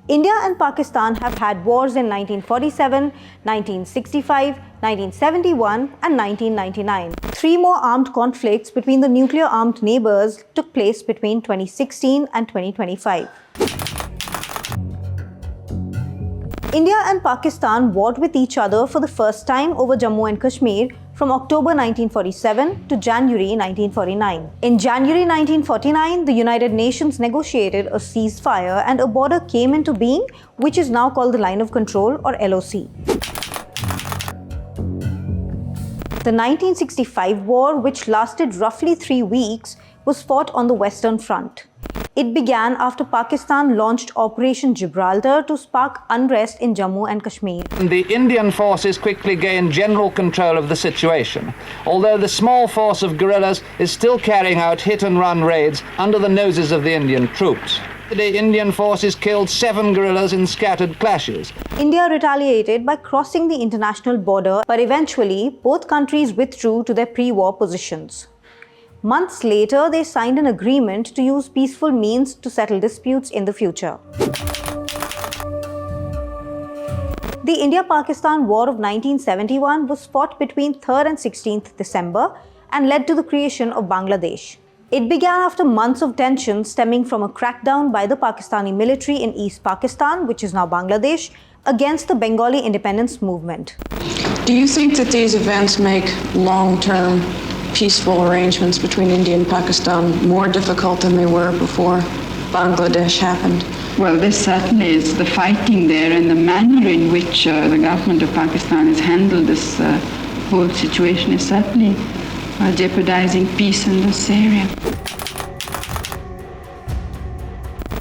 India and Pakistan have had wars in 1947, 1965, 1971 and 1999. 3 more armed conflicts between the nuclear-armed neighbors took place between 2016 and 2025. India and Pakistan warred with each other for the first time over Jammu and Kashmir from October 1947 to January 1949. In January 1949, the United Nations negotiated a ceasefire and a border came into being, which is now called the Line of Control or LOC. The 1965 war, which lasted roughly 3 weeks, was fought on the Western Front. It began after Pakistan launched Operation Gibraltar to spark unrest in Jammu and Kashmir. The Indian forces quickly gained general control of the situation, although the small force of guerrillas is still carrying out hit-and-run raids under the noses of the Indian troops. The Indian forces killed 7 guerrillas in scattered clashes. India retaliated by crossing the international border, but eventually both countries withdrew to their pre-war positions. Months later, they signed an agreement to use peaceful means to settle disputes in the future. The India-Pakistan War of 1971 was fought between 3rd and 16th December and led to the creation of Bangladesh. It began after months of tension stemming from a crackdown by the Pakistani military in East Pakistan, which is now Bangladesh, against the Bengali independence movement. Do you think that these events make long-term peaceful arrangements between India and Pakistan more difficult than they were before Bangladesh happened? Well, this certainly is the fighting there and the manner in which the government of Pakistan has handled this whole situation is certainly jeopardizing peace in this area.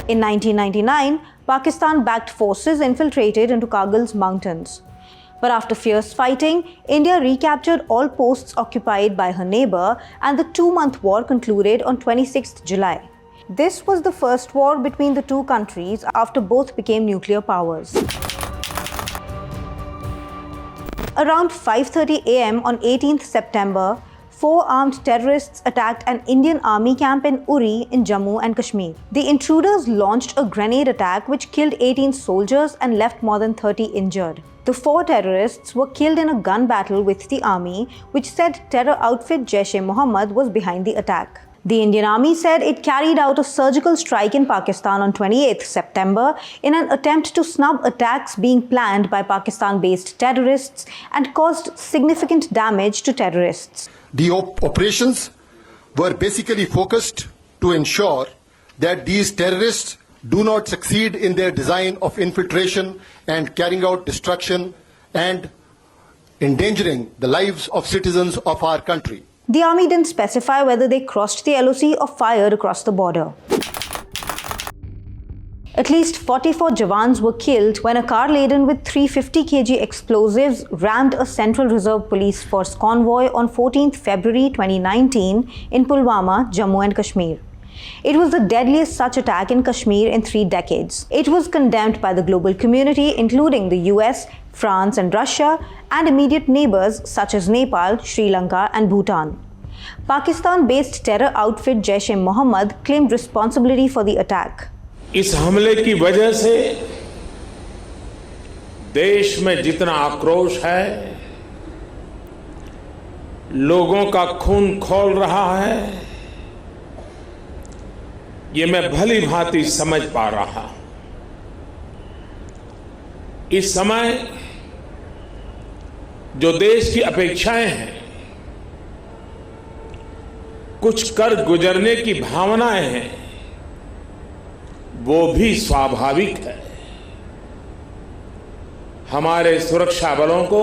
In 1999, Pakistan-backed forces infiltrated into Kargil's mountains. But after fierce fighting, India recaptured all posts occupied by her neighbor and the 2-month war concluded on 26th July. This was the first war between the two countries after both became nuclear powers. Around 5:30 a.m. on 18th September, 4 armed terrorists attacked an Indian army camp in Uri in Jammu and Kashmir. The intruders launched a grenade attack which killed 18 soldiers and left more than 30 injured. The 4 terrorists were killed in a gun battle with the army, which said terror outfit Jaish-e-Mohammed was behind the attack. The Indian army said it carried out a surgical strike in Pakistan on 28th September in an attempt to snub attacks being planned by Pakistan-based terrorists and caused significant damage to terrorists. The operations were basically focused to ensure that these terrorists do not succeed in their design of infiltration and carrying out destruction and endangering the lives of citizens of our country. The army didn't specify whether they crossed the LOC or fired across the border. At least 44 Jawans were killed when a car laden with 350 kg explosives rammed a Central Reserve Police Force convoy on 14th February 2019 in Pulwama, Jammu and Kashmir. It was the deadliest such attack in Kashmir in 3 decades. It was condemned by the global community, including the US, France and Russia, and immediate neighbors such as Nepal, Sri Lanka and Bhutan. Pakistan-based terror outfit Jaish-e-Mohammed claimed responsibility for the attack. इस हमले की वजह से देश में जितना आक्रोश है, लोगों का खून खौल रहा है, ये मैं भली भांति समझ पा रहा हूं। इस समय जो देश की अपेक्षाएं हैं, कुछ कर गुजरने की भावनाएं हैं, वो भी स्वाभाविक है। हमारे सुरक्षा बलों को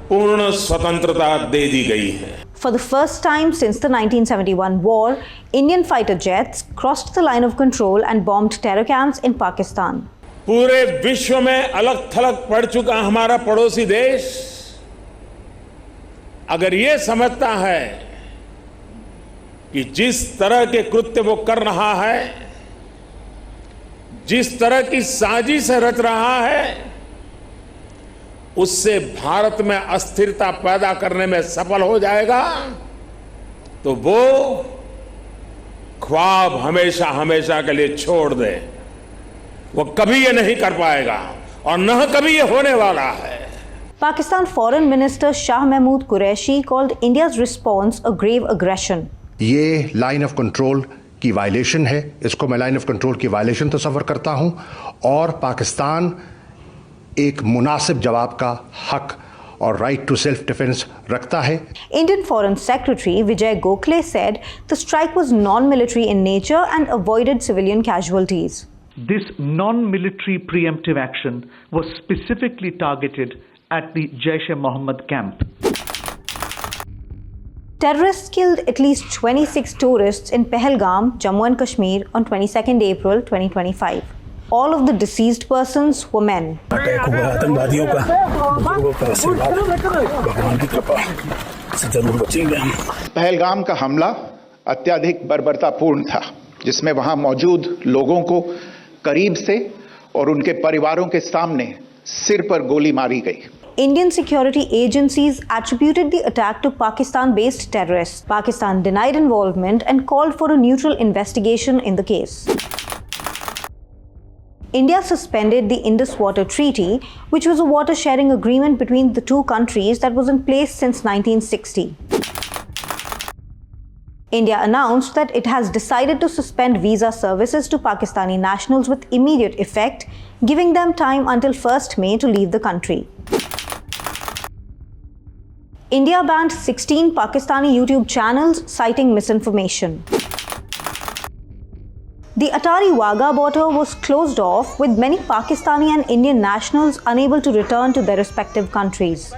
पूर्ण स्वतंत्रता दे दी गई है। For the first time since the 1971 war, Indian fighter jets crossed the line of control and bombed terror camps in Pakistan. पूरे विश्व में अलग थलग पड़ चुका हमारा पड़ोसी देश अगर ये समझता है कि जिस तरह के कृत्य वो कर रहा है, जिस तरह की साजिश रच रहा है, उससे भारत में अस्थिरता पैदा करने में सफल हो जाएगा, तो वो ख्वाब हमेशा हमेशा के लिए छोड़ दे, वो कभी ये नहीं कर पाएगा और न कभी ये होने वाला है। Pakistan Foreign Minister Shah Mahmood Qureshi called India's response a grave aggression. ये लाइन ऑफ कंट्रोल की वायलेशन है, इसको मैं लाइन ऑफ कंट्रोल की वायलेशन तस्वर करता हूं और पाकिस्तान एक मुनासिब जवाब का हक और राइट टू सेल्फ डिफेंस रखता है। Indian Foreign Secretary Vijay Gokhale said the strike was non-military in nature and avoided civilian casualties. This non-military preemptive action was specifically targeted at the Jaish-e-Mohammed camp. Terrorists killed at least 26 tourists in Pahalgam, Jammu and Kashmir on 22nd April 2025. All of the deceased persons were men. आतंकवादियों का भगवान की कृपा से जरूर बचेंगे हम। पहलगाम का हमला अत्यधिक बर्बरतापूर्ण था, जिसमें वहां मौजूद लोगों को करीब से और उनके परिवारों के सामने सिर पर गोली मारी गई। Indian security agencies attributed the attack to Pakistan-based terrorists. Pakistan denied involvement and called for a neutral investigation in the case. India suspended the Indus Water Treaty, which was a water-sharing agreement between the two countries that was in place since 1960. India announced that it has decided to suspend visa services to Pakistani nationals with immediate effect, giving them time until 1st May to leave the country. India banned 16 Pakistani YouTube channels citing misinformation. The Atari Wagah border was closed off, with many Pakistani and Indian nationals unable to return to their respective countries.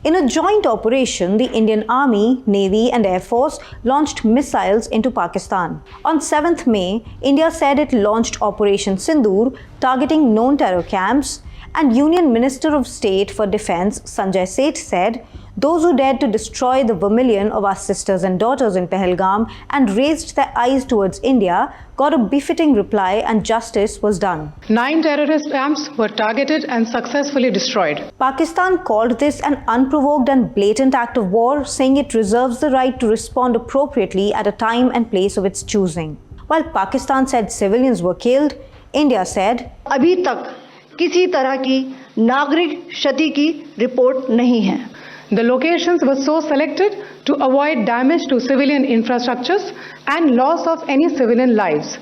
In a joint operation, the Indian Army, Navy and Air Force launched missiles into Pakistan. On 7th May, India said it launched Operation Sindoor, targeting known terror camps, and Union Minister of State for Defence Sanjay Seth said, "Those who dared to destroy the vermilion of our sisters and daughters in Pahalgam and raised their eyes towards India got a befitting reply and justice was done." 9 terrorist camps were targeted and successfully destroyed. Pakistan called this an unprovoked and blatant act of war, saying it reserves the right to respond appropriately at a time and place of its choosing. While Pakistan said civilians were killed, India said, अभी तक किसी तरह की नागरिक क्षति की report नहीं है। The locations were so selected to avoid damage to civilian infrastructures and loss of any civilian lives.